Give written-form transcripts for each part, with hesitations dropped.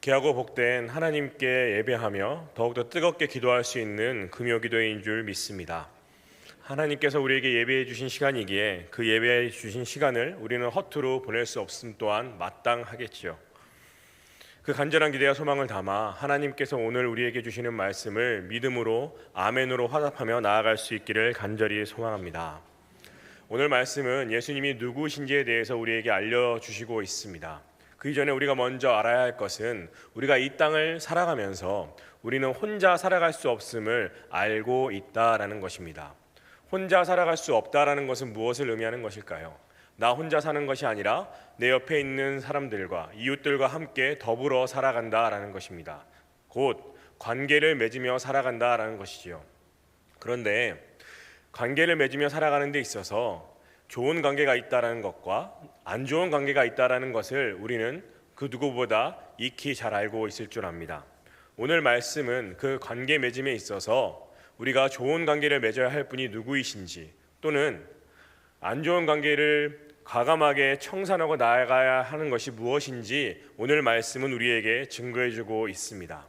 귀하고 복된 하나님께 예배하며 더욱더 뜨겁게 기도할 수 있는 금요기도인 줄 믿습니다. 하나님께서 우리에게 예배해 주신 시간이기에 그 예배해 주신 시간을 우리는 허투루 보낼 수 없음 또한 마땅하겠지요. 그 간절한 기대와 소망을 담아 하나님께서 오늘 우리에게 주시는 말씀을 믿음으로 아멘으로 화답하며 나아갈 수 있기를 간절히 소망합니다. 오늘 말씀은 예수님이 누구신지에 대해서 우리에게 알려주시고 있습니다. 그 이전에 우리가 먼저 알아야 할 것은 우리가 이 땅을 살아가면서 우리는 혼자 살아갈 수 없음을 알고 있다라는 것입니다. 혼자 살아갈 수 없다라는 것은 무엇을 의미하는 것일까요? 나 혼자 사는 것이 아니라 내 옆에 있는 사람들과 이웃들과 함께 더불어 살아간다라는 것입니다. 곧 관계를 맺으며 살아간다라는 것이지요. 그런데 관계를 맺으며 살아가는 데 있어서 좋은 관계가 있다라는 것과 안 좋은 관계가 있다라는 것을 우리는 그 누구보다 익히 잘 알고 있을 줄 압니다. 오늘 말씀은 그 관계 맺음에 있어서 우리가 좋은 관계를 맺어야 할 분이 누구이신지, 또는 안 좋은 관계를 과감하게 청산하고 나아가야 하는 것이 무엇인지 오늘 말씀은 우리에게 증거해주고 있습니다.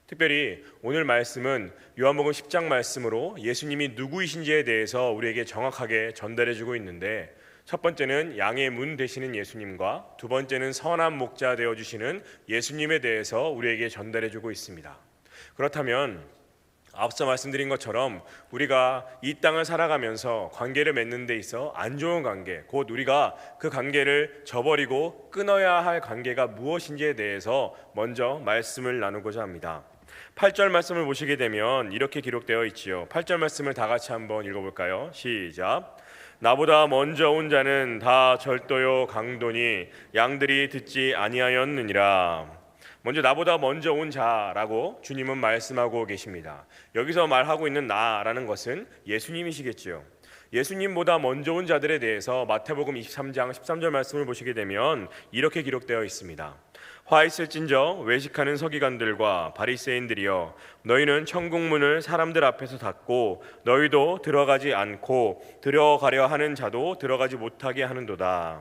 특별히 오늘 말씀은 요한복음 10장 말씀으로 예수님이 누구이신지에 대해서 우리에게 정확하게 전달해주고 있는데, 첫 번째는 양의 문 되시는 예수님과 두 번째는 선한 목자 되어주시는 예수님에 대해서 우리에게 전달해주고 있습니다. 그렇다면 앞서 말씀드린 것처럼 우리가 이 땅을 살아가면서 관계를 맺는 데 있어 안 좋은 관계, 곧 우리가 그 관계를 저버리고 끊어야 할 관계가 무엇인지에 대해서 먼저 말씀을 나누고자 합니다. 8절 말씀을 보시게 되면 이렇게 기록되어 있지요. 8절 말씀을 다 같이 한번 읽어볼까요? 시작. 나보다 먼저 온 자는 다 절도요 강도니 양들이 듣지 아니하였느니라. 먼저 나보다 먼저 온 자라고 주님은 말씀하고 계십니다. 여기서 말하고 있는 나라는 것은 예수님이시겠지요. 예수님보다 먼저 온 자들에 대해서 마태복음 23장 13절 말씀을 보시게 되면 이렇게 기록되어 있습니다. 화 있을진저 외식하는 서기관들과 바리새인들이여, 너희는 천국문을 사람들 앞에서 닫고 너희도 들어가지 않고 들어가려 하는 자도 들어가지 못하게 하는도다.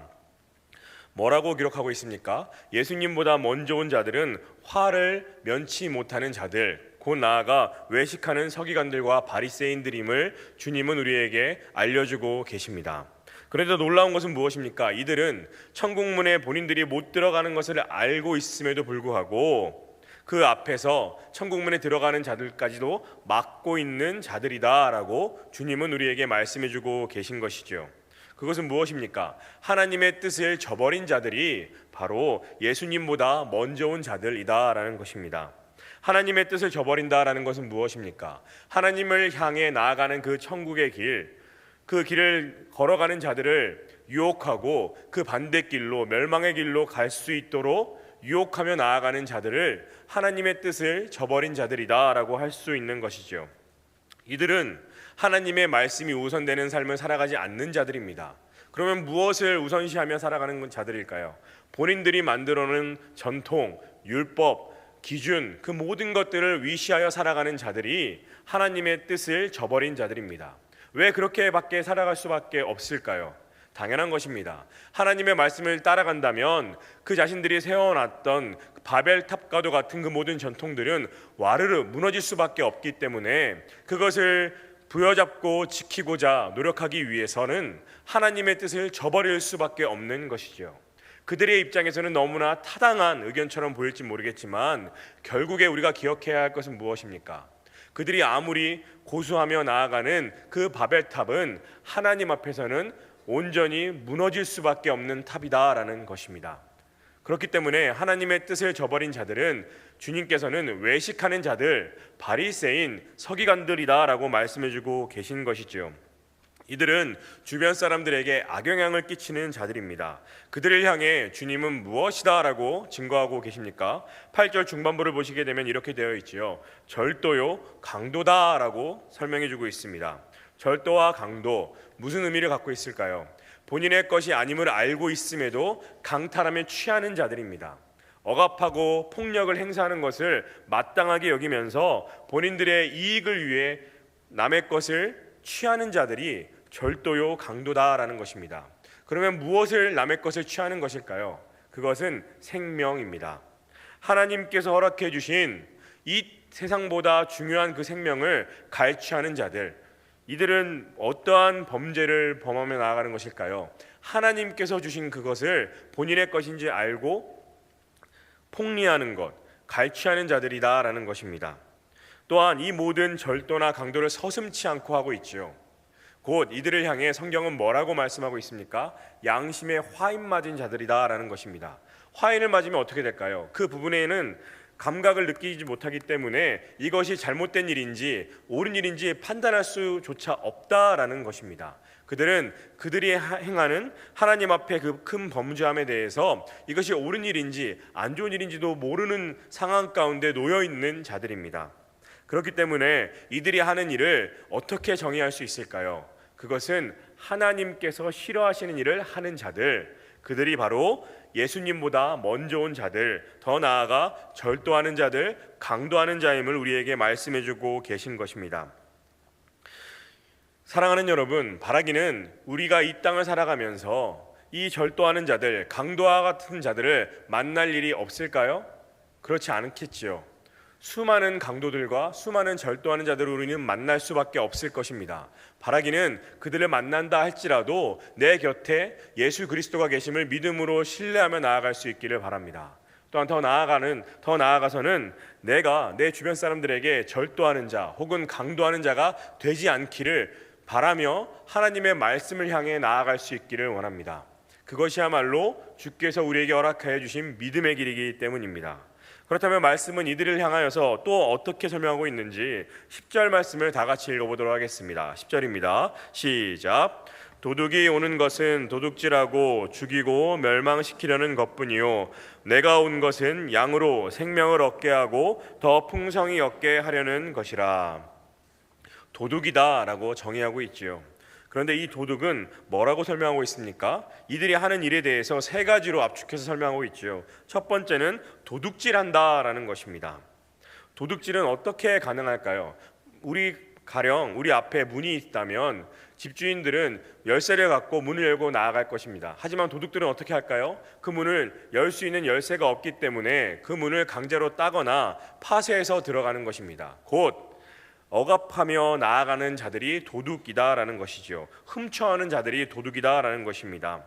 뭐라고 기록하고 있습니까? 예수님보다 먼저 온 자들은 화를 면치 못하는 자들, 곧 나아가 외식하는 서기관들과 바리새인들임을 주님은 우리에게 알려주고 계십니다. 그런데 놀라운 것은 무엇입니까? 이들은 천국문에 본인들이 못 들어가는 것을 알고 있음에도 불구하고 그 앞에서 천국문에 들어가는 자들까지도 막고 있는 자들이다라고 주님은 우리에게 말씀해주고 계신 것이죠. 그것은 무엇입니까? 하나님의 뜻을 저버린 자들이 바로 예수님보다 먼저 온 자들이다라는 것입니다. 하나님의 뜻을 저버린다라는 것은 무엇입니까? 하나님을 향해 나아가는 그 천국의 길, 그 길을 걸어가는 자들을 유혹하고 그 반대길로, 멸망의 길로 갈 수 있도록 유혹하며 나아가는 자들을 하나님의 뜻을 저버린 자들이다라고 할 수 있는 것이죠. 이들은 하나님의 말씀이 우선되는 삶을 살아가지 않는 자들입니다. 그러면 무엇을 우선시하며 살아가는 자들일까요? 본인들이 만들어놓은 전통, 율법, 기준, 그 모든 것들을 위시하여 살아가는 자들이 하나님의 뜻을 저버린 자들입니다. 왜 그렇게밖에 살아갈 수밖에 없을까요? 당연한 것입니다. 하나님의 말씀을 따라간다면 그 자신들이 세워놨던 바벨탑과도 같은 그 모든 전통들은 와르르 무너질 수밖에 없기 때문에 그것을 부여잡고 지키고자 노력하기 위해서는 하나님의 뜻을 저버릴 수밖에 없는 것이죠. 그들의 입장에서는 너무나 타당한 의견처럼 보일지 모르겠지만 결국에 우리가 기억해야 할 것은 무엇입니까? 그들이 아무리 고수하며 나아가는 그 바벨탑은 하나님 앞에서는 온전히 무너질 수밖에 없는 탑이다라는 것입니다. 그렇기 때문에 하나님의 뜻을 저버린 자들은 주님께서는 외식하는 자들, 바리새인, 서기관들이다라고 말씀해주고 계신 것이죠. 이들은 주변 사람들에게 악영향을 끼치는 자들입니다. 그들을 향해 주님은 무엇이다라고 증거하고 계십니까? 8절 중반부를 보시게 되면 이렇게 되어 있지요. 절도요 강도다라고 설명해주고 있습니다. 절도와 강도, 무슨 의미를 갖고 있을까요? 본인의 것이 아님을 알고 있음에도 강탈하며 취하는 자들입니다. 억압하고 폭력을 행사하는 것을 마땅하게 여기면서 본인들의 이익을 위해 남의 것을 취하는 자들이 절도요 강도다라는 것입니다. 그러면 무엇을 남의 것을 취하는 것일까요? 그것은 생명입니다. 하나님께서 허락해 주신 이 세상보다 중요한 그 생명을 갈취하는 자들, 이들은 어떠한 범죄를 범하며 나아가는 것일까요? 하나님께서 주신 그것을 본인의 것인지 알고 폭리하는 것, 갈취하는 자들이다라는 것입니다. 또한 이 모든 절도나 강도를 서슴지 않고 하고 있지요. 곧 이들을 향해 성경은 뭐라고 말씀하고 있습니까? 양심에 화인 맞은 자들이다라는 것입니다. 화인을 맞으면 어떻게 될까요? 그 부분에는 감각을 느끼지 못하기 때문에 이것이 잘못된 일인지 옳은 일인지 판단할 수조차 없다라는 것입니다. 그들은 그들이 행하는 하나님 앞에 그 큰 범죄함에 대해서 이것이 옳은 일인지 안 좋은 일인지도 모르는 상황 가운데 놓여 있는 자들입니다. 그렇기 때문에 이들이 하는 일을 어떻게 정의할 수 있을까요? 그것은 하나님께서 싫어하시는 일을 하는 자들, 그들이 바로 예수님보다 먼저 온 자들, 더 나아가 절도하는 자들, 강도하는 자임을 우리에게 말씀해주고 계신 것입니다. 사랑하는 여러분, 바라기는 우리가 이 땅을 살아가면서 이 절도하는 자들, 강도와 같은 자들을 만날 일이 없을까요? 그렇지 않겠지요. 수많은 강도들과 수많은 절도하는 자들을 우리는 만날 수밖에 없을 것입니다. 바라기는 그들을 만난다 할지라도 내 곁에 예수 그리스도가 계심을 믿음으로 신뢰하며 나아갈 수 있기를 바랍니다. 또한 더 나아가서는 내가 내 주변 사람들에게 절도하는 자 혹은 강도하는 자가 되지 않기를 바라며 하나님의 말씀을 향해 나아갈 수 있기를 원합니다. 그것이야말로 주께서 우리에게 허락하여 주신 믿음의 길이기 때문입니다. 그렇다면 말씀은 이들을 향하여서 또 어떻게 설명하고 있는지 10절 말씀을 다 같이 읽어보도록 하겠습니다. 10절입니다. 시작. 도둑이 오는 것은 도둑질하고 죽이고 멸망시키려는 것뿐이요 내가 온 것은 양으로 생명을 얻게 하고 더 풍성히 얻게 하려는 것이라. 도둑이다 라고 정의하고 있지요. 그런데 이 도둑은 뭐라고 설명하고 있습니까? 이들이 하는 일에 대해서 세 가지로 압축해서 설명하고 있죠. 첫 번째는 도둑질한다라는 것입니다. 도둑질은 어떻게 가능할까요? 가령 우리 앞에 문이 있다면 집주인들은 열쇠를 갖고 문을 열고 나아갈 것입니다. 하지만 도둑들은 어떻게 할까요? 그 문을 열 수 있는 열쇠가 없기 때문에 그 문을 강제로 따거나 파쇄해서 들어가는 것입니다. 곧 억압하며 나아가는 자들이 도둑이다라는 것이죠. 훔쳐하는 자들이 도둑이다라는 것입니다.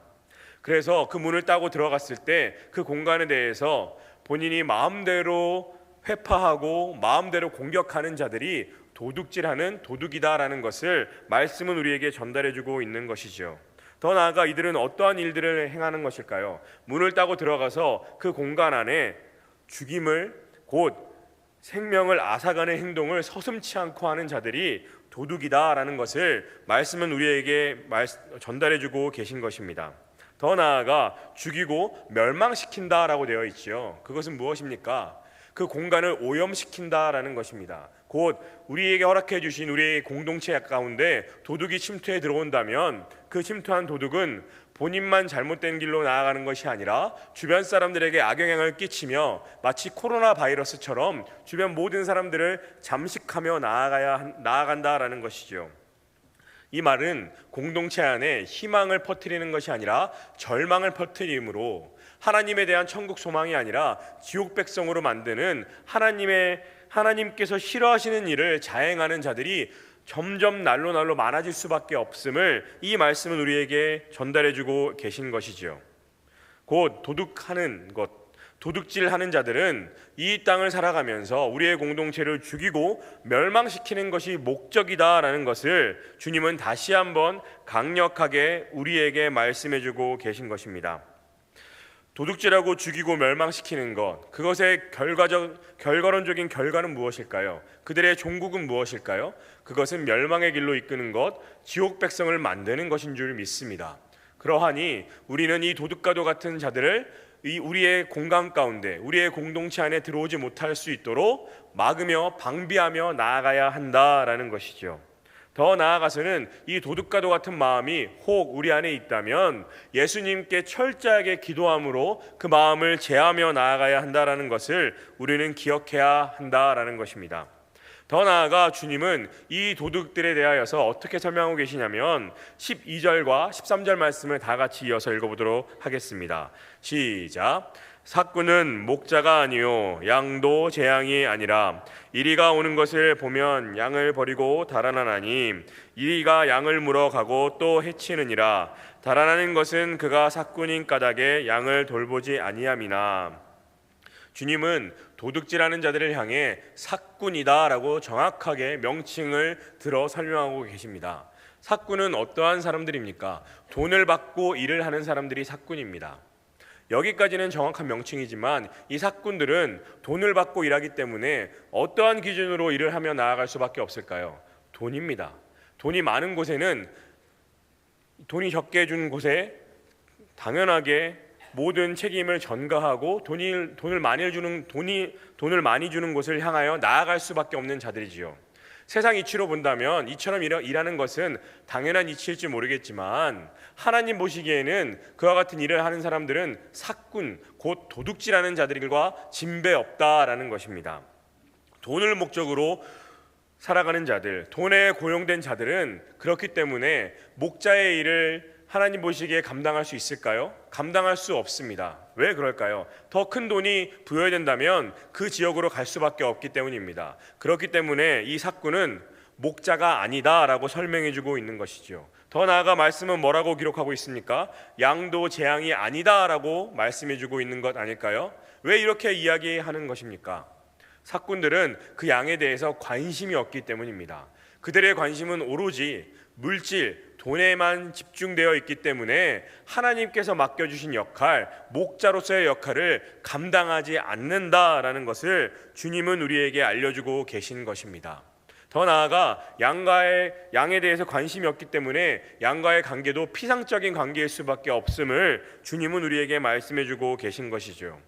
그래서 그 문을 따고 들어갔을 때 그 공간에 대해서 본인이 마음대로 회파하고 마음대로 공격하는 자들이 도둑질하는 도둑이다라는 것을 말씀은 우리에게 전달해주고 있는 것이죠. 더 나아가 이들은 어떠한 일들을 행하는 것일까요? 문을 따고 들어가서 그 공간 안에 죽임을 곧 생명을 앗아가는 행동을 서슴지 않고 하는 자들이 도둑이다라는 것을 말씀은 우리에게 전달해주고 계신 것입니다. 더 나아가 죽이고 멸망시킨다라고 되어 있지요. 그것은 무엇입니까? 그 공간을 오염시킨다라는 것입니다. 곧 우리에게 허락해 주신 우리의 공동체 가운데 도둑이 침투해 들어온다면 그 침투한 도둑은 본인만 잘못된 길로 나아가는 것이 아니라 주변 사람들에게 악영향을 끼치며 마치 코로나 바이러스처럼 주변 모든 사람들을 잠식하며 나아간다라는 것이죠. 이 말은 공동체 안에 희망을 퍼뜨리는 것이 아니라 절망을 퍼뜨림으로 하나님에 대한 천국 소망이 아니라 지옥 백성으로 만드는 하나님께서 싫어하시는 일을 자행하는 자들이 점점 날로 많아질 수밖에 없음을 이 말씀은 우리에게 전달해주고 계신 것이지요. 곧 도둑질하는 자들은 이 땅을 살아가면서 우리의 공동체를 죽이고 멸망시키는 것이 목적이다라는 것을 주님은 다시 한번 강력하게 우리에게 말씀해주고 계신 것입니다. 도둑질하고 죽이고 멸망시키는 것, 그것의 결과론적인 결과는 무엇일까요? 그들의 종국은 무엇일까요? 그것은 멸망의 길로 이끄는 것, 지옥 백성을 만드는 것인 줄 믿습니다. 그러하니 우리는 이 도둑과도 같은 자들을 우리의 공간 가운데, 우리의 공동체 안에 들어오지 못할 수 있도록 막으며 방비하며 나아가야 한다라는 것이죠. 더 나아가서는 이 도둑과도 같은 마음이 혹 우리 안에 있다면 예수님께 철저하게 기도함으로 그 마음을 제하며 나아가야 한다라는 것을 우리는 기억해야 한다라는 것입니다. 더 나아가 주님은 이 도둑들에 대하여서 어떻게 설명하고 계시냐면 12절과 13절 말씀을 다 같이 이어서 읽어보도록 하겠습니다. 시작. 삭군은 목자가 아니요 양도 재앙이 아니라 이리가 오는 것을 보면 양을 버리고 달아나나니 이리가 양을 물어가고 또 해치느니라. 달아나는 것은 그가 삭군인 까닭에 양을 돌보지 아니함이나. 주님은 도둑질하는 자들을 향해 삭군이다라고 정확하게 명칭을 들어 설명하고 계십니다. 삭군은 어떠한 사람들입니까? 돈을 받고 일을 하는 사람들이 삭군입니다. 여기까지는 정확한 명칭이지만 이 삭군들은 돈을 받고 일하기 때문에 어떠한 기준으로 일을 하며 나아갈 수밖에 없을까요? 돈입니다. 돈이 많은 곳에는 돈이 적게 준 곳에 당연하게 모든 책임을 전가하고 돈을 많이 주는 곳을 향하여 나아갈 수밖에 없는 자들이지요. 세상 이치로 본다면 이처럼 일하는 것은 당연한 이치일지 모르겠지만 하나님 보시기에는 그와 같은 일을 하는 사람들은 삭군, 곧 도둑질하는 자들과 진배 없다라는 것입니다. 돈을 목적으로 살아가는 자들, 돈에 고용된 자들은 그렇기 때문에 목자의 일을 하나님 보시기에 감당할 수 있을까요? 감당할 수 없습니다. 왜 그럴까요? 더 큰 돈이 부여된다면 그 지역으로 갈 수밖에 없기 때문입니다. 그렇기 때문에 이 삭군은 목자가 아니다라고 설명해주고 있는 것이죠. 더 나아가 말씀은 뭐라고 기록하고 있습니까? 양도 재앙이 아니다라고 말씀해주고 있는 것 아닐까요? 왜 이렇게 이야기하는 것입니까? 삭군들은 그 양에 대해서 관심이 없기 때문입니다. 그들의 관심은 오로지 물질, 돈에만 집중되어 있기 때문에 하나님께서 맡겨주신 역할, 목자로서의 역할을 감당하지 않는다라는 것을 주님은 우리에게 알려주고 계신 것입니다. 더 나아가 양에 대해서 관심이 없기 때문에 양과의 관계도 피상적인 관계일 수밖에 없음을 주님은 우리에게 말씀해주고 계신 것이죠.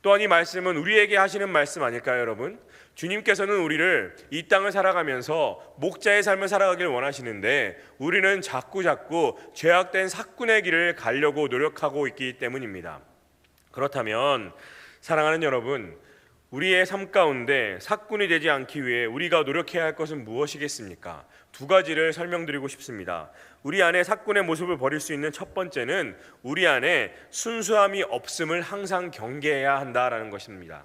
또한 이 말씀은 우리에게 하시는 말씀 아닐까요, 여러분? 주님께서는 우리를 이 땅을 살아가면서 목자의 삶을 살아가길 원하시는데 우리는 자꾸 죄악된 삭군의 길을 가려고 노력하고 있기 때문입니다. 그렇다면 사랑하는 여러분, 우리의 삶 가운데 삭군이 되지 않기 위해 우리가 노력해야 할 것은 무엇이겠습니까? 두 가지를 설명드리고 싶습니다. 우리 안에 삭군의 모습을 버릴 수 있는 첫 번째는 우리 안에 순수함이 없음을 항상 경계해야 한다라는 것입니다.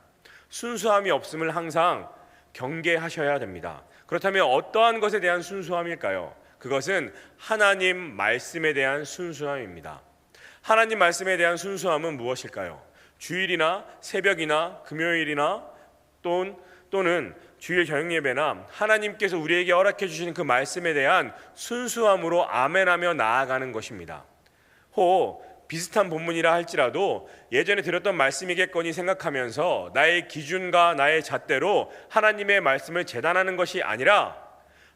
순수함이 없음을 항상 경계하셔야 됩니다. 그렇다면 어떠한 것에 대한 순수함일까요? 그것은 하나님 말씀에 대한 순수함입니다. 하나님 말씀에 대한 순수함은 무엇일까요? 주일이나 새벽이나 금요일이나 또는 주일 저녁 예배나 하나님께서 우리에게 허락해 주시는 그 말씀에 대한 순수함으로 아멘하며 나아가는 것입니다. 비슷한 본문이라 할지라도 예전에 들었던 말씀이겠거니 생각하면서 나의 기준과 나의 잣대로 하나님의 말씀을 재단하는 것이 아니라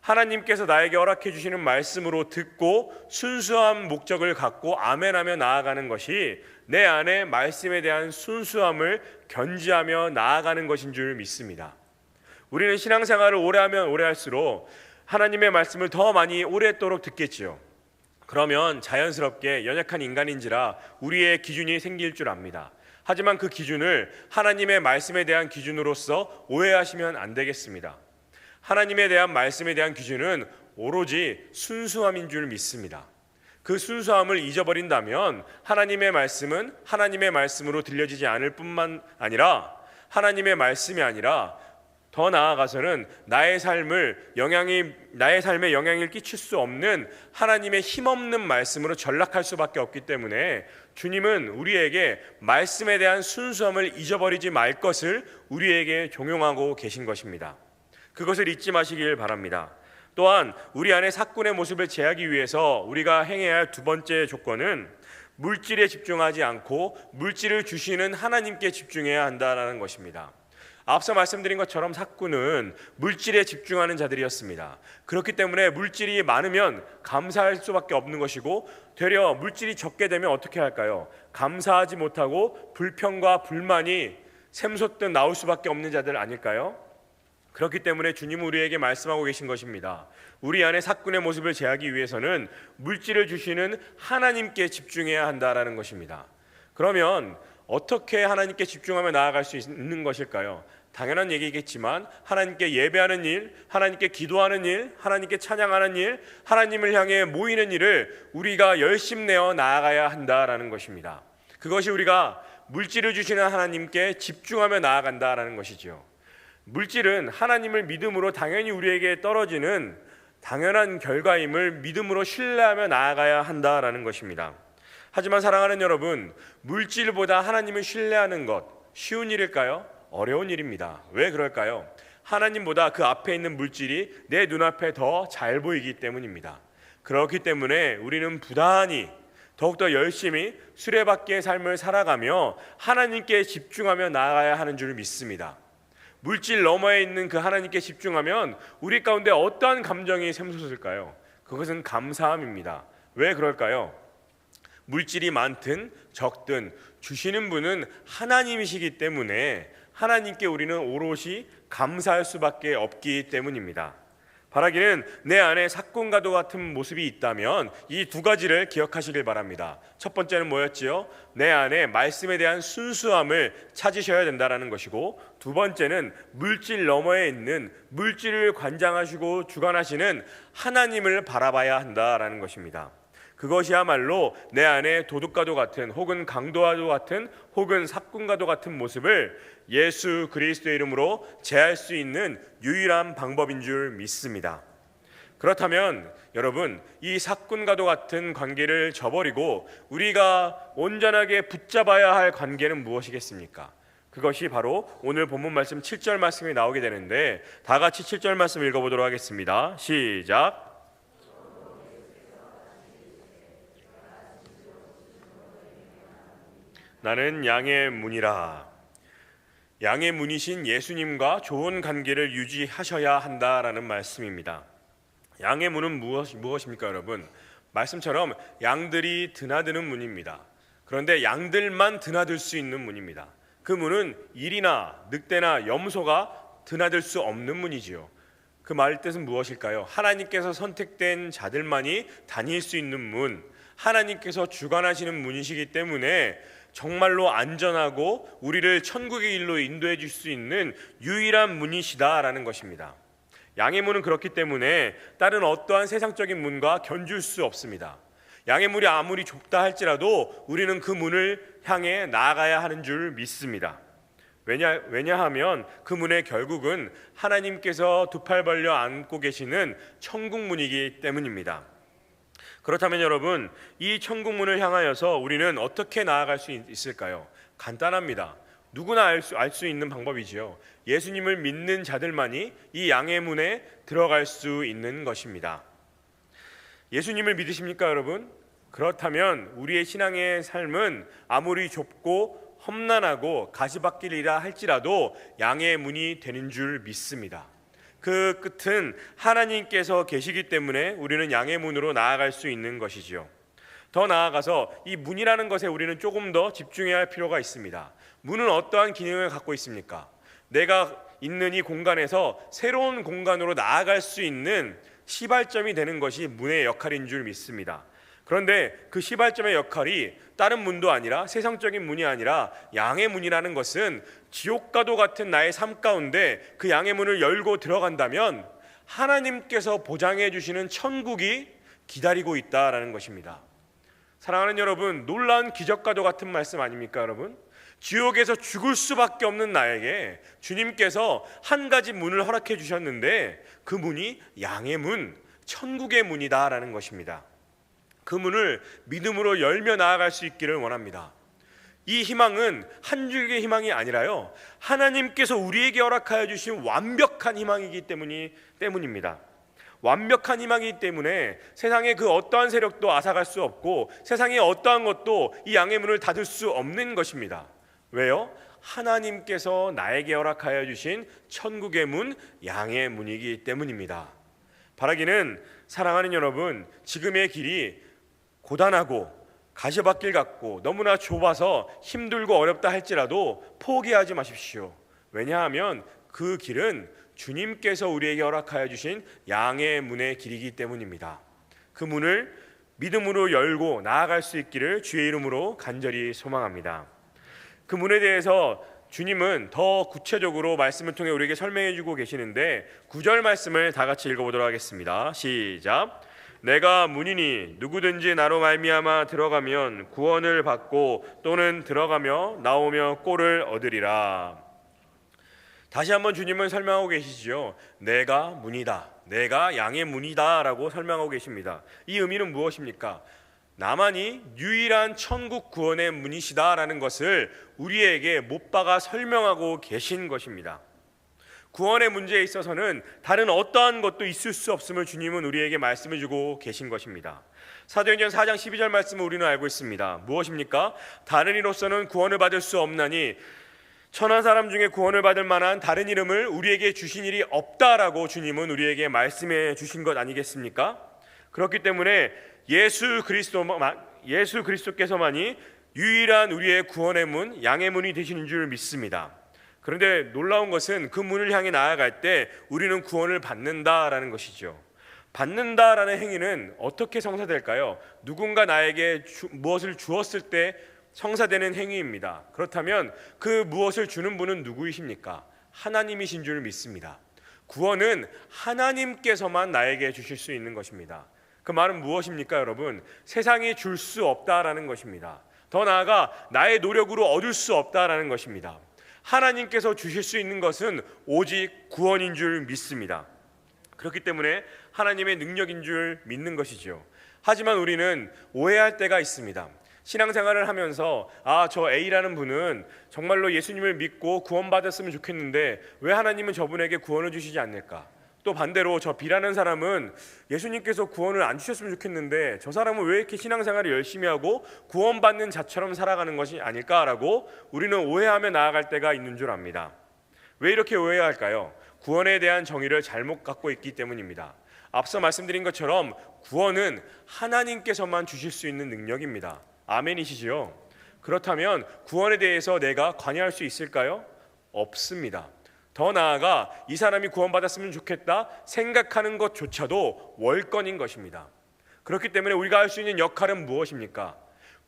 하나님께서 나에게 허락해 주시는 말씀으로 듣고 순수한 목적을 갖고 아멘하며 나아가는 것이 내 안에 말씀에 대한 순수함을 견지하며 나아가는 것인 줄 믿습니다. 우리는 신앙생활을 오래 하면 오래 할수록 하나님의 말씀을 더 많이 오랫도록 듣겠지요. 그러면 자연스럽게 연약한 인간인지라 우리의 기준이 생길 줄 압니다. 하지만 그 기준을 하나님의 말씀에 대한 기준으로서 오해하시면 안 되겠습니다. 하나님에 대한 말씀에 대한 기준은 오로지 순수함인 줄 믿습니다. 그 순수함을 잊어버린다면 하나님의 말씀은 하나님의 말씀으로 들려지지 않을 뿐만 아니라 하나님의 말씀이 아니라 더 나아가서는 나의 삶에 영향을 끼칠 수 없는 하나님의 힘없는 말씀으로 전락할 수밖에 없기 때문에 주님은 우리에게 말씀에 대한 순수함을 잊어버리지 말 것을 우리에게 종용하고 계신 것입니다. 그것을 잊지 마시길 바랍니다. 또한 우리 안에 삭군의 모습을 제하기 위해서 우리가 행해야 할 두 번째 조건은 물질에 집중하지 않고 물질을 주시는 하나님께 집중해야 한다는 것입니다. 앞서 말씀드린 것처럼 삭군은 물질에 집중하는 자들이었습니다. 그렇기 때문에 물질이 많으면 감사할 수밖에 없는 것이고 되려 물질이 적게 되면 어떻게 할까요? 감사하지 못하고 불평과 불만이 샘솟듯 나올 수밖에 없는 자들 아닐까요? 그렇기 때문에 주님은 우리에게 말씀하고 계신 것입니다. 우리 안에 삭군의 모습을 제하기 위해서는 물질을 주시는 하나님께 집중해야 한다라는 것입니다. 그러면 어떻게 하나님께 집중하며 나아갈 수 있는 것일까요? 당연한 얘기겠지만 하나님께 예배하는 일, 하나님께 기도하는 일, 하나님께 찬양하는 일, 하나님을 향해 모이는 일을 우리가 열심내어 나아가야 한다라는 것입니다. 그것이 우리가 물질을 주시는 하나님께 집중하며 나아간다라는 것이지요. 물질은 하나님을 믿음으로 당연히 우리에게 떨어지는 당연한 결과임을 믿음으로 신뢰하며 나아가야 한다라는 것입니다. 하지만 사랑하는 여러분, 물질보다 하나님을 신뢰하는 것 쉬운 일일까요? 어려운 일입니다. 왜 그럴까요? 하나님보다 그 앞에 있는 물질이 내 눈앞에 더 잘 보이기 때문입니다. 그렇기 때문에 우리는 부단히 더욱더 열심히 수레바퀴의 삶을 살아가며 하나님께 집중하며 나아가야 하는 줄 믿습니다. 물질 너머에 있는 그 하나님께 집중하면 우리 가운데 어떠한 감정이 샘솟을까요? 그것은 감사함입니다. 왜 그럴까요? 물질이 많든 적든 주시는 분은 하나님이시기 때문에 하나님께 우리는 오롯이 감사할 수밖에 없기 때문입니다. 바라기는 내 안에 사꾼과도 같은 모습이 있다면 이 두 가지를 기억하시길 바랍니다. 첫 번째는 뭐였지요? 내 안에 말씀에 대한 순수함을 찾으셔야 된다는 것이고, 두 번째는 물질 너머에 있는 물질을 관장하시고 주관하시는 하나님을 바라봐야 한다라는 것입니다. 그것이야말로 내 안에 도둑과도 같은 혹은 강도와도 같은 혹은 사꾼과도 같은 모습을 예수 그리스도의 이름으로 제할 수 있는 유일한 방법인 줄 믿습니다. 그렇다면 여러분, 이 사꾼과도 같은 관계를 저버리고 우리가 온전하게 붙잡아야 할 관계는 무엇이겠습니까? 그것이 바로 오늘 본문 말씀 7절 말씀이 나오게 되는데, 다 같이 7절 말씀 읽어보도록 하겠습니다. 시작. 나는 양의 문이라. 양의 문이신 예수님과 좋은 관계를 유지하셔야 한다라는 말씀입니다. 양의 문은 무엇입니까, 여러분? 말씀처럼 양들이 드나드는 문입니다. 그런데 양들만 드나들 수 있는 문입니다. 그 문은 일이나 늑대나 염소가 드나들 수 없는 문이지요. 그 말 뜻은 무엇일까요? 하나님께서 선택된 자들만이 다닐 수 있는 문, 하나님께서 주관하시는 문이시기 때문에 정말로 안전하고 우리를 천국의 길로 인도해 줄 수 있는 유일한 문이시다라는 것입니다. 양의 문은 그렇기 때문에 다른 어떠한 세상적인 문과 견줄 수 없습니다. 양의 문이 아무리 좁다 할지라도 우리는 그 문을 향해 나아가야 하는 줄 믿습니다. 왜냐하면 그 문의 결국은 하나님께서 두 팔 벌려 안고 계시는 천국 문이기 때문입니다. 그렇다면 여러분, 이 천국문을 향하여서 우리는 어떻게 나아갈 수 있을까요? 간단합니다. 누구나 알 수 있는 방법이지요. 예수님을 믿는 자들만이 이 양의 문에 들어갈 수 있는 것입니다. 예수님을 믿으십니까, 여러분? 그렇다면 우리의 신앙의 삶은 아무리 좁고 험난하고 가시밭길이라 할지라도 양의 문이 되는 줄 믿습니다. 그 끝은 하나님께서 계시기 때문에 우리는 양의 문으로 나아갈 수 있는 것이지요. 더 나아가서 이 문이라는 것에 우리는 조금 더 집중해야 할 필요가 있습니다. 문은 어떠한 기능을 갖고 있습니까? 내가 있는 이 공간에서 새로운 공간으로 나아갈 수 있는 시발점이 되는 것이 문의 역할인 줄 믿습니다. 그런데 그 시발점의 역할이 다른 문도 아니라 세상적인 문이 아니라 양의 문이라는 것은 지옥과도 같은 나의 삶 가운데 그 양의 문을 열고 들어간다면 하나님께서 보장해 주시는 천국이 기다리고 있다라는 것입니다. 사랑하는 여러분, 놀라운 기적과도 같은 말씀 아닙니까, 여러분? 지옥에서 죽을 수밖에 없는 나에게 주님께서 한 가지 문을 허락해 주셨는데 그 문이 양의 문, 천국의 문이다라는 것입니다. 그 문을 믿음으로 열며 나아갈 수 있기를 원합니다. 이 희망은 한 줄기의 희망이 아니라요, 하나님께서 우리에게 허락하여 주신 완벽한 희망이기 때문입니다. 완벽한 희망이기 때문에 세상의 그 어떠한 세력도 앗아갈 수 없고 세상의 어떠한 것도 이 양의 문을 닫을 수 없는 것입니다. 왜요? 하나님께서 나에게 허락하여 주신 천국의 문, 양의 문이기 때문입니다. 바라기는 사랑하는 여러분, 지금의 길이 고단하고 가시밭길 같고 너무나 좁아서 힘들고 어렵다 할지라도 포기하지 마십시오. 왜냐하면 그 길은 주님께서 우리에게 허락하여 주신 양의 문의 길이기 때문입니다. 그 문을 믿음으로 열고 나아갈 수 있기를 주의 이름으로 간절히 소망합니다. 그 문에 대해서 주님은 더 구체적으로 말씀을 통해 우리에게 설명해 주고 계시는데 9절 말씀을 다 같이 읽어보도록 하겠습니다. 시작. 내가 문이니 누구든지 나로 말미암아 들어가면 구원을 받고 또는 들어가며 나오며 꼴을 얻으리라. 다시 한번 주님은 설명하고 계시지요. 내가 문이다, 내가 양의 문이다 라고 설명하고 계십니다. 이 의미는 무엇입니까? 나만이 유일한 천국 구원의 문이시다라는 것을 우리에게 못 박아 설명하고 계신 것입니다. 구원의 문제에 있어서는 다른 어떠한 것도 있을 수 없음을 주님은 우리에게 말씀해 주고 계신 것입니다. 사도행전 4장 12절 말씀을 우리는 알고 있습니다. 무엇입니까? 다른 이로서는 구원을 받을 수 없나니 천한 사람 중에 구원을 받을 만한 다른 이름을 우리에게 주신 일이 없다라고 주님은 우리에게 말씀해 주신 것 아니겠습니까? 그렇기 때문에 예수 그리스도께서만이 유일한 우리의 구원의 문, 양의 문이 되시는 줄 믿습니다. 그런데 놀라운 것은 그 문을 향해 나아갈 때 우리는 구원을 받는다라는 것이죠. 받는다라는 행위는 어떻게 성사될까요? 누군가 나에게 무엇을 주었을 때 성사되는 행위입니다. 그렇다면 그 무엇을 주는 분은 누구이십니까? 하나님이신 줄 믿습니다. 구원은 하나님께서만 나에게 주실 수 있는 것입니다. 그 말은 무엇입니까, 여러분? 세상이 줄 수 없다라는 것입니다. 더 나아가 나의 노력으로 얻을 수 없다라는 것입니다. 하나님께서 주실 수 있는 것은 오직 구원인 줄 믿습니다. 그렇기 때문에 하나님의 능력인 줄 믿는 것이죠. 하지만 우리는 오해할 때가 있습니다. 신앙생활을 하면서 저 A라는 분은 정말로 예수님을 믿고 구원받았으면 좋겠는데 왜 하나님은 저분에게 구원을 주시지 않을까? 또 반대로 저 B라는 사람은 예수님께서 구원을 안 주셨으면 좋겠는데 저 사람은 왜 이렇게 신앙생활을 열심히 하고 구원받는 자처럼 살아가는 것이 아닐까라고 우리는 오해하며 나아갈 때가 있는 줄 압니다. 왜 이렇게 오해할까요? 구원에 대한 정의를 잘못 갖고 있기 때문입니다. 앞서 말씀드린 것처럼 구원은 하나님께서만 주실 수 있는 능력입니다. 아멘이시죠? 그렇다면 구원에 대해서 내가 관여할 수 있을까요? 없습니다. 더 나아가 이 사람이 구원받았으면 좋겠다 생각하는 것조차도 월권인 것입니다. 그렇기 때문에 우리가 할 수 있는 역할은 무엇입니까?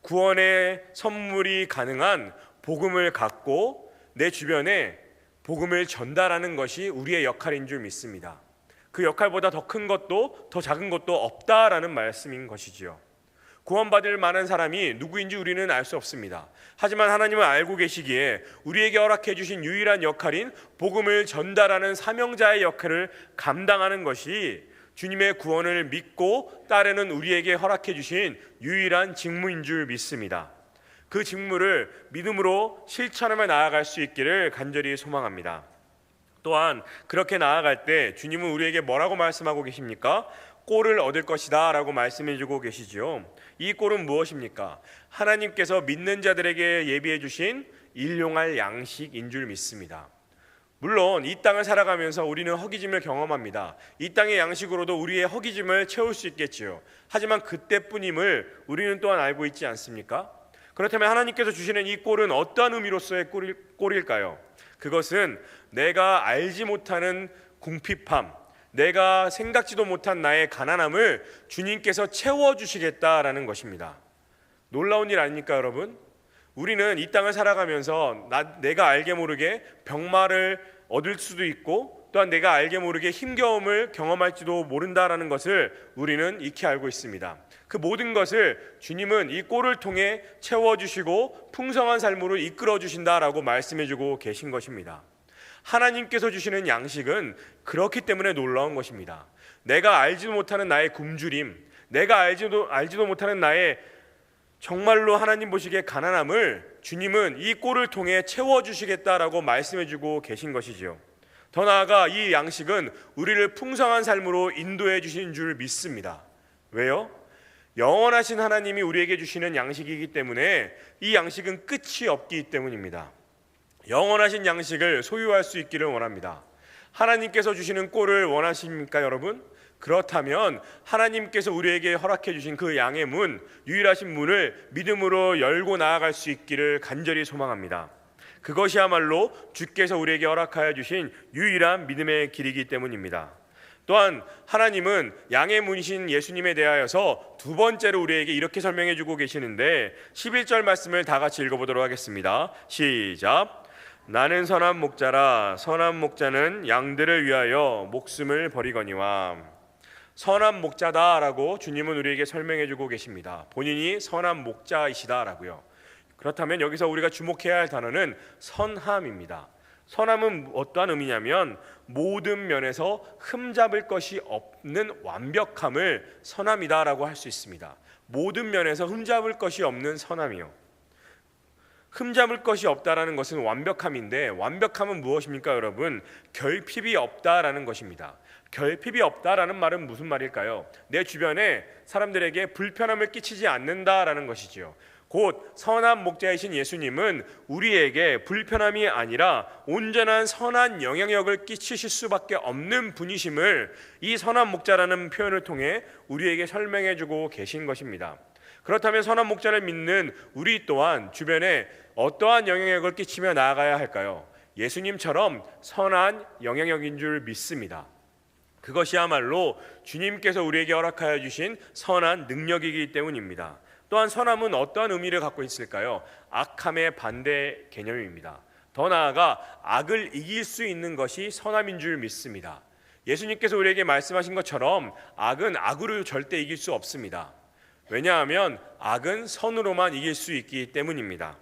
구원의 선물이 가능한 복음을 갖고 내 주변에 복음을 전달하는 것이 우리의 역할인 줄 믿습니다. 그 역할보다 더 큰 것도 더 작은 것도 없다라는 말씀인 것이지요. 구원받을 만한 사람이 누구인지 우리는 알 수 없습니다. 하지만 하나님은 알고 계시기에 우리에게 허락해 주신 유일한 역할인 복음을 전달하는 사명자의 역할을 감당하는 것이 주님의 구원을 믿고 따르는 우리에게 허락해 주신 유일한 직무인 줄 믿습니다. 그 직무를 믿음으로 실천하며 나아갈 수 있기를 간절히 소망합니다. 또한 그렇게 나아갈 때 주님은 우리에게 뭐라고 말씀하고 계십니까? 꼴을 얻을 것이다 라고 말씀해 주고 계시죠. 이 꼴은 무엇입니까? 하나님께서 믿는 자들에게 예비해 주신 일용할 양식인 줄 믿습니다. 물론 이 땅을 살아가면서 우리는 허기짐을 경험합니다. 이 땅의 양식으로도 우리의 허기짐을 채울 수 있겠지요. 하지만 그때뿐임을 우리는 또한 알고 있지 않습니까? 그렇다면 하나님께서 주시는 이 꼴은 어떠한 의미로서의 꼴일까요? 그것은 내가 알지 못하는 궁핍함, 내가 생각지도 못한 나의 가난함을 주님께서 채워주시겠다라는 것입니다. 놀라운 일 아닙니까, 여러분? 우리는 이 땅을 살아가면서 내가 알게 모르게 병마를 얻을 수도 있고 또한 내가 알게 모르게 힘겨움을 경험할지도 모른다라는 것을 우리는 익히 알고 있습니다. 그 모든 것을 주님은 이 꼴을 통해 채워주시고 풍성한 삶으로 이끌어주신다라고 말씀해주고 계신 것입니다. 하나님께서 주시는 양식은 그렇기 때문에 놀라운 것입니다. 내가 알지도 못하는 나의 굶주림, 내가 알지도 못하는 나의 정말로 하나님 보시기에 가난함을 주님은 이 꼴을 통해 채워주시겠다라고 말씀해주고 계신 것이지요. 더 나아가 이 양식은 우리를 풍성한 삶으로 인도해 주신 줄 믿습니다. 왜요? 영원하신 하나님이 우리에게 주시는 양식이기 때문에 이 양식은 끝이 없기 때문입니다. 영원하신 양식을 소유할 수 있기를 원합니다. 하나님께서 주시는 꼴을 원하십니까, 여러분? 그렇다면 하나님께서 우리에게 허락해 주신 그 양의 문, 유일하신 문을 믿음으로 열고 나아갈 수 있기를 간절히 소망합니다. 그것이야말로 주께서 우리에게 허락하여 주신 유일한 믿음의 길이기 때문입니다. 또한 하나님은 양의 문이신 예수님에 대하여서 두 번째로 우리에게 이렇게 설명해 주고 계시는데 11절 말씀을 다 같이 읽어보도록 하겠습니다. 시작. 나는 선한 목자라 선한 목자는 양들을 위하여 목숨을 버리거니와. 선한 목자다라고 주님은 우리에게 설명해 주고 계십니다. 본인이 선한 목자이시다라고요. 그렇다면 여기서 우리가 주목해야 할 단어는 선함입니다. 선함은 어떠한 의미냐면 모든 면에서 흠잡을 것이 없는 완벽함을 선함이다라고 할 수 있습니다. 모든 면에서 흠잡을 것이 없는 선함이요. 흠잡을 것이 없다라는 것은 완벽함인데, 완벽함은 무엇입니까, 여러분? 결핍이 없다라는 것입니다. 결핍이 없다라는 말은 무슨 말일까요? 내 주변에 사람들에게 불편함을 끼치지 않는다라는 것이지요. 곧 선한 목자이신 예수님은 우리에게 불편함이 아니라 온전한 선한 영향력을 끼치실 수밖에 없는 분이심을 이 선한 목자라는 표현을 통해 우리에게 설명해 주고 계신 것입니다. 그렇다면 선한 목자를 믿는 우리 또한 주변에 어떠한 영향력을 끼치며 나아가야 할까요? 예수님처럼 선한 영향력인 줄 믿습니다. 그것이야말로 주님께서 우리에게 허락하여 주신 선한 능력이기 때문입니다. 또한 선함은 어떠한 의미를 갖고 있을까요? 악함의 반대 개념입니다. 더 나아가 악을 이길 수 있는 것이 선함인 줄 믿습니다. 예수님께서 우리에게 말씀하신 것처럼 악은 악으로 절대 이길 수 없습니다. 왜냐하면 악은 선으로만 이길 수 있기 때문입니다.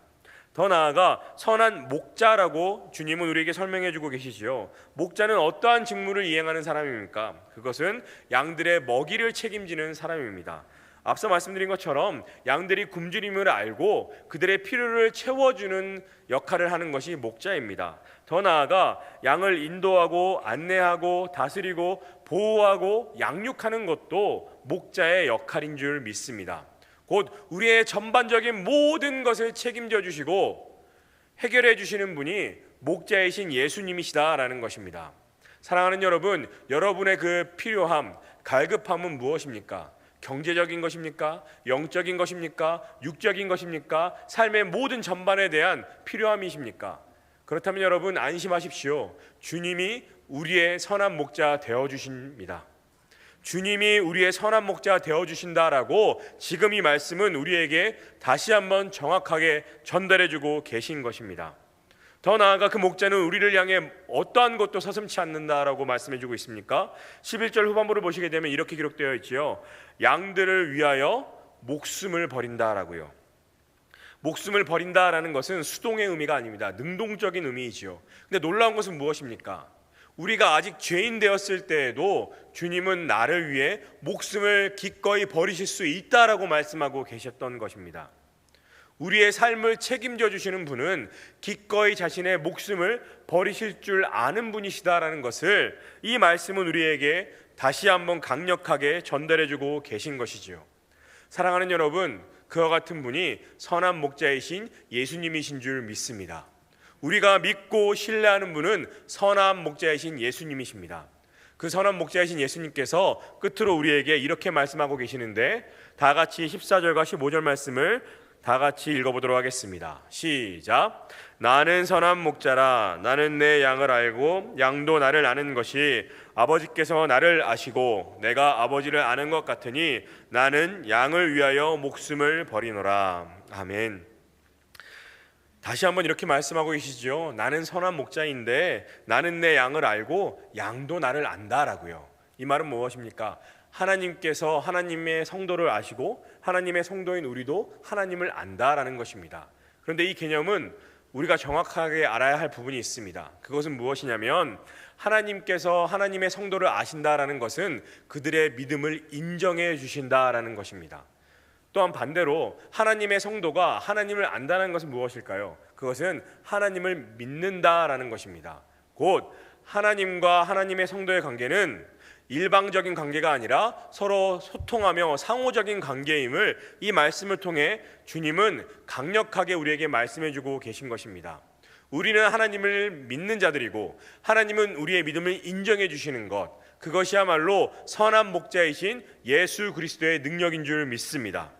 더 나아가 선한 목자라고 주님은 우리에게 설명해 주고 계시지요. 목자는 어떠한 직무를 이행하는 사람입니까? 그것은 양들의 먹이를 책임지는 사람입니다. 앞서 말씀드린 것처럼 양들이 굶주림을 알고 그들의 필요를 채워주는 역할을 하는 것이 목자입니다. 더 나아가 양을 인도하고 안내하고 다스리고 보호하고 양육하는 것도 목자의 역할인 줄 믿습니다. 곧 우리의 전반적인 모든 것을 책임져 주시고 해결해 주시는 분이 목자이신 예수님이시다라는 것입니다. 사랑하는 여러분, 여러분의 그 필요함, 갈급함은 무엇입니까? 경제적인 것입니까? 영적인 것입니까? 육적인 것입니까? 삶의 모든 전반에 대한 필요함이십니까? 그렇다면 여러분 안심하십시오. 주님이 우리의 선한 목자 되어주십니다. 주님이 우리의 선한 목자 되어주신다라고 지금 이 말씀은 우리에게 다시 한번 정확하게 전달해주고 계신 것입니다. 더 나아가 그 목자는 우리를 향해 어떠한 것도 서슴지 않는다라고 말씀해주고 있습니까? 11절 후반부를 보시게 되면 이렇게 기록되어 있지요. 양들을 위하여 목숨을 버린다라고요. 목숨을 버린다라는 것은 수동의 의미가 아닙니다. 능동적인 의미이지요. 근데 놀라운 것은 무엇입니까? 우리가 아직 죄인 되었을 때에도 주님은 나를 위해 목숨을 기꺼이 버리실 수 있다라고 말씀하고 계셨던 것입니다. 우리의 삶을 책임져 주시는 분은 기꺼이 자신의 목숨을 버리실 줄 아는 분이시다라는 것을 이 말씀은 우리에게 다시 한번 강력하게 전달해 주고 계신 것이지요. 사랑하는 여러분, 그와 같은 분이 선한 목자이신 예수님이신 줄 믿습니다. 우리가 믿고 신뢰하는 분은 선한 목자이신 예수님이십니다. 그 선한 목자이신 예수님께서 끝으로 우리에게 이렇게 말씀하고 계시는데, 다 같이 14절과 15절 말씀을 다 같이 읽어보도록 하겠습니다. 시작. 나는 선한 목자라. 나는 내 양을 알고 양도 나를 아는 것이 아버지께서 나를 아시고 내가 아버지를 아는 것 같으니 나는 양을 위하여 목숨을 버리노라. 아멘. 다시 한번 이렇게 말씀하고 계시죠. 나는 선한 목자인데 나는 내 양을 알고 양도 나를 안다라고요. 이 말은 무엇입니까? 하나님께서 하나님의 성도를 아시고 하나님의 성도인 우리도 하나님을 안다라는 것입니다. 그런데 이 개념은 우리가 정확하게 알아야 할 부분이 있습니다. 그것은 무엇이냐면 하나님께서 하나님의 성도를 아신다라는 것은 그들의 믿음을 인정해 주신다라는 것입니다. 또한 반대로 하나님의 성도가 하나님을 안다는 것은 무엇일까요? 그것은 하나님을 믿는다라는 것입니다. 곧 하나님과 하나님의 성도의 관계는 일방적인 관계가 아니라 서로 소통하며 상호적인 관계임을 이 말씀을 통해 주님은 강력하게 우리에게 말씀해주고 계신 것입니다. 우리는 하나님을 믿는 자들이고 하나님은 우리의 믿음을 인정해 주시는 것, 그것이야말로 선한 목자이신 예수 그리스도의 능력인 줄 믿습니다.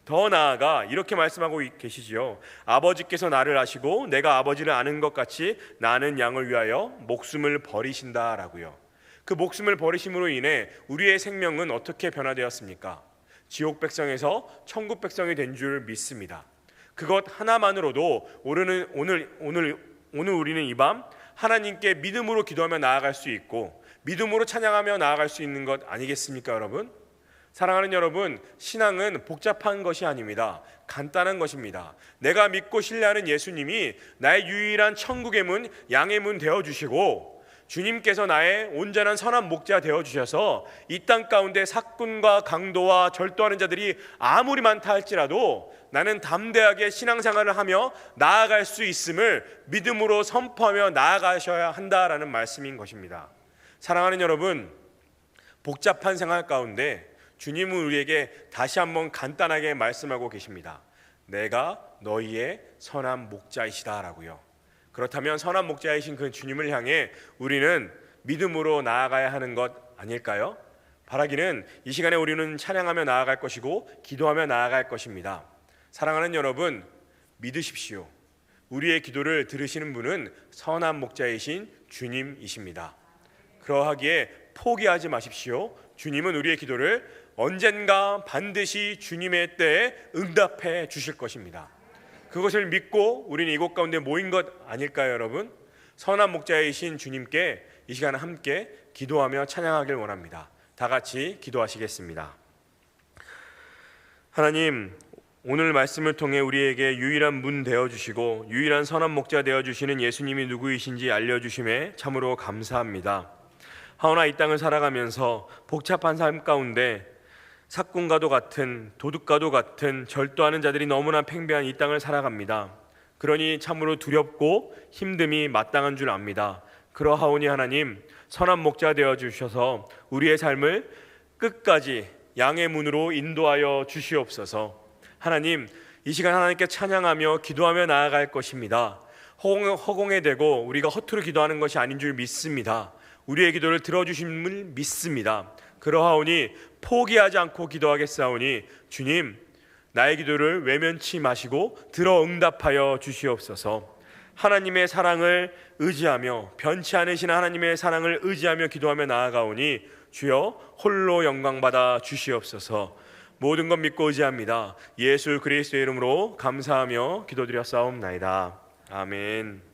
더 나아가 이렇게 말씀하고 계시지요. 아버지께서 나를 아시고 내가 아버지를 아는 것 같이 나는 양을 위하여 목숨을 버리신다라고요. 그 목숨을 버리심으로 인해 우리의 생명은 어떻게 변화되었습니까? 지옥 백성에서 천국 백성이 된 줄 믿습니다. 그것 하나만으로도 오늘 우리는 이 밤 하나님께 믿음으로 기도하며 나아갈 수 있고 믿음으로 찬양하며 나아갈 수 있는 것 아니겠습니까, 여러분? 사랑하는 여러분, 신앙은 복잡한 것이 아닙니다. 간단한 것입니다. 내가 믿고 신뢰하는 예수님이 나의 유일한 천국의 문, 양의 문 되어주시고 주님께서 나의 온전한 선한 목자 되어주셔서 이 땅 가운데 사꾼과 강도와 절도하는 자들이 아무리 많다 할지라도 나는 담대하게 신앙생활을 하며 나아갈 수 있음을 믿음으로 선포하며 나아가셔야 한다라는 말씀인 것입니다. 사랑하는 여러분, 복잡한 생활 가운데 주님은 우리에게 다시 한번 간단하게 말씀하고 계십니다. 내가 너희의 선한 목자이시다라고요. 그렇다면 선한 목자이신 그 주님을 향해 우리는 믿음으로 나아가야 하는 것 아닐까요? 바라기는 이 시간에 우리는 찬양하며 나아갈 것이고 기도하며 나아갈 것입니다. 사랑하는 여러분, 믿으십시오. 우리의 기도를 들으시는 분은 선한 목자이신 주님이십니다. 그러하기에 포기하지 마십시오. 주님은 우리의 기도를 언젠가 반드시 주님의 때에 응답해 주실 것입니다. 그것을 믿고 우리는 이곳 가운데 모인 것 아닐까요, 여러분? 선한 목자이신 주님께 이 시간 함께 기도하며 찬양하길 원합니다. 다 같이 기도하시겠습니다. 하나님, 오늘 말씀을 통해 우리에게 유일한 문 되어주시고 유일한 선한 목자 되어주시는 예수님이 누구이신지 알려주심에 참으로 감사합니다. 하오나 이 땅을 살아가면서 복잡한 삶 가운데 사꾼과도 같은, 도둑과도 같은 절도하는 자들이 너무나 팽배한 이 땅을 살아갑니다. 그러니 참으로 두렵고 힘듦이 마땅한 줄 압니다. 그러하오니 하나님, 선한 목자 되어주셔서 우리의 삶을 끝까지 양의 문으로 인도하여 주시옵소서. 하나님, 이 시간 하나님께 찬양하며 기도하며 나아갈 것입니다. 허공에 대고 우리가 허투루 기도하는 것이 아닌 줄 믿습니다. 우리의 기도를 들어주심을 믿습니다. 그러하오니 포기하지 않고 기도하겠사오니 주님, 나의 기도를 외면치 마시고 들어 응답하여 주시옵소서. 하나님의 사랑을 의지하며 변치 않으시는 하나님의 사랑을 의지하며 기도하며 나아가오니 주여 홀로 영광받아 주시옵소서. 모든 것 믿고 의지합니다. 예수 그리스도의 이름으로 감사하며 기도드렸사옵나이다. 아멘.